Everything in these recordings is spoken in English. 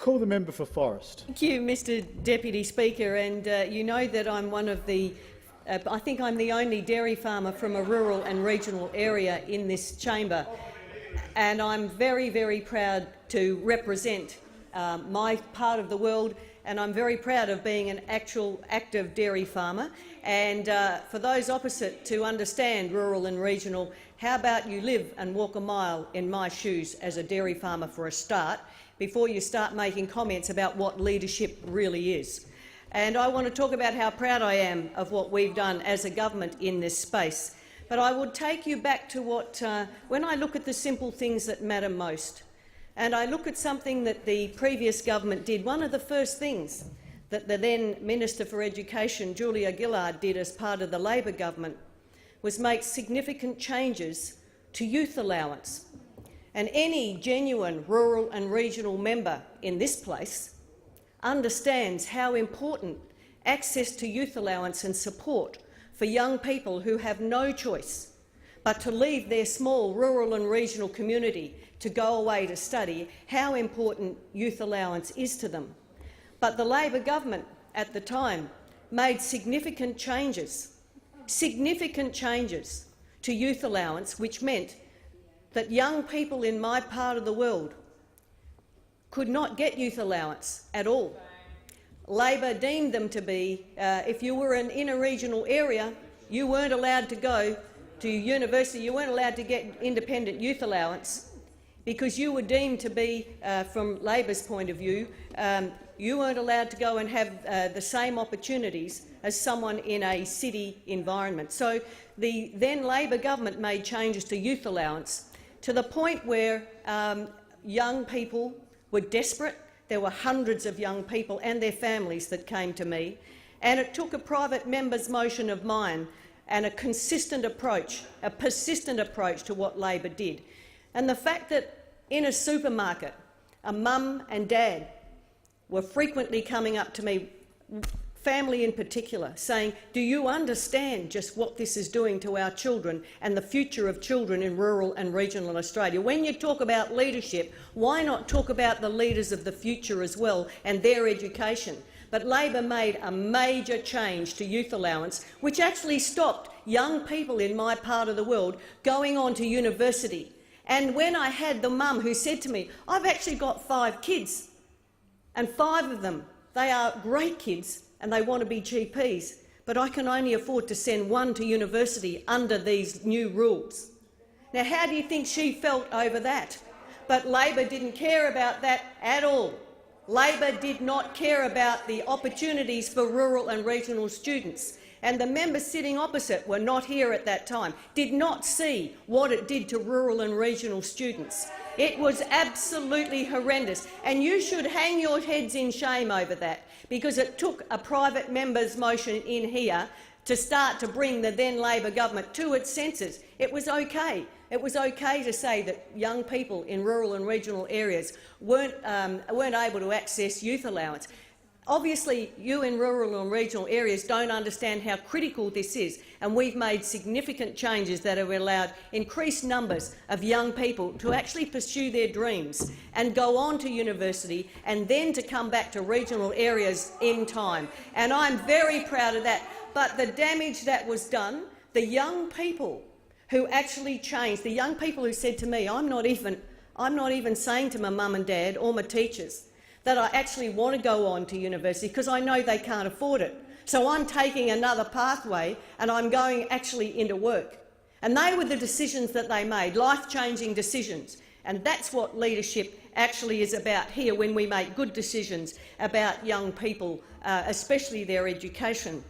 Call the member for Forrest. Thank you, Mr Deputy Speaker. And you know that I'm one of the I think I'm the only dairy farmer from a rural and regional area in this chamber, and I'm very, very proud to represent my part of the world, and I'm very proud of being an actual active dairy farmer. And for those opposite to understand rural and regional, how about you live and walk a mile in my shoes as a dairy farmer for a start, before you start making comments about what leadership really is. And I want to talk about how proud I am of what we've done as a government in this space. But I would take you back to what, when I look at the simple things that matter most, and I look at something that the previous government did, one of the first things that the then Minister for Education, Julia Gillard, did as part of the Labor government was make significant changes to youth allowance. And any genuine rural and regional member in this place understands how important access to youth allowance and support for young people who have no choice but to leave their small rural and regional community to go away to study, how important youth allowance is to them. But the Labor government at the time made significant changes to youth allowance, which meant that young people in my part of the world could not get youth allowance at all. Labor deemed them to be, if you were in a regional area, you weren't allowed to go to university, you weren't allowed to get independent youth allowance because you were deemed to be, from Labor's point of view, you weren't allowed to go and have the same opportunities as someone in a city environment. So the then Labor government made changes to youth allowance to the point where young people were desperate. There were hundreds of young people and their families that came to me, and it took a private member's motion of mine and a consistent approach, a persistent approach to what Labor did. And the fact that in a supermarket a mum and dad were frequently coming up to me, family in particular, saying, do you understand just what this is doing to our children and the future of children in rural and regional Australia? When you talk about leadership, why not talk about the leaders of the future as well and their education? But Labor made a major change to youth allowance, which actually stopped young people in my part of the world going on to university. And when I had the mum who said to me, I've actually got 5 kids, and 5 of them, they are great kids, and they want to be GPs, but I can only afford to send 1 to university under these new rules. Now, how do you think she felt over that? But Labor didn't care about that at all. Labor did not care about the opportunities for rural and regional students, and the members sitting opposite were not here at that time, did not see what it did to rural and regional students. It was absolutely horrendous, and you should hang your heads in shame over that, because it took a private member's motion in here to start to bring the then Labor government to its senses. It was okay. It was okay to say that young people in rural and regional areas weren't able to access youth allowance. Obviously, you in rural and regional areas don't understand how critical this is, and we've made significant changes that have allowed increased numbers of young people to actually pursue their dreams and go on to university and then to come back to regional areas in time. And I'm very proud of that. But the damage that was done, the young people who actually changed, the young people who said to me, I'm not even saying to my mum and dad or my teachers that I actually want to go on to university because I know they can't afford it. So I'm taking another pathway and I'm going actually into work. And they were the decisions that they made, life-changing decisions. And that's what leadership actually is about here when we make good decisions about young people, especially their education.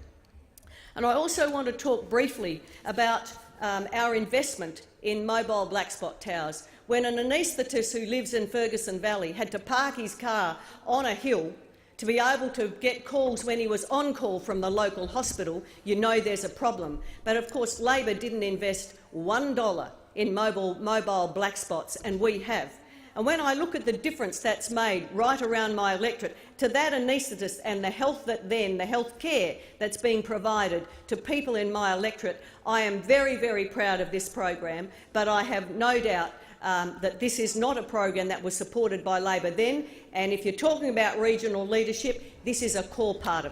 And I also want to talk briefly about our investment in mobile black spot towers. When an anaesthetist who lives in Ferguson Valley had to park his car on a hill to be able to get calls when he was on call from the local hospital, you know there's a problem. But of course Labor didn't invest $1 in mobile black spots, and we have. And when I look at the difference that's made right around my electorate to that anaesthetist and the health care that's being provided to people in my electorate, I am very, very proud of this program, but I have no doubt that this is not a program that was supported by Labor then, and if you're talking about regional leadership, this is a core part of it.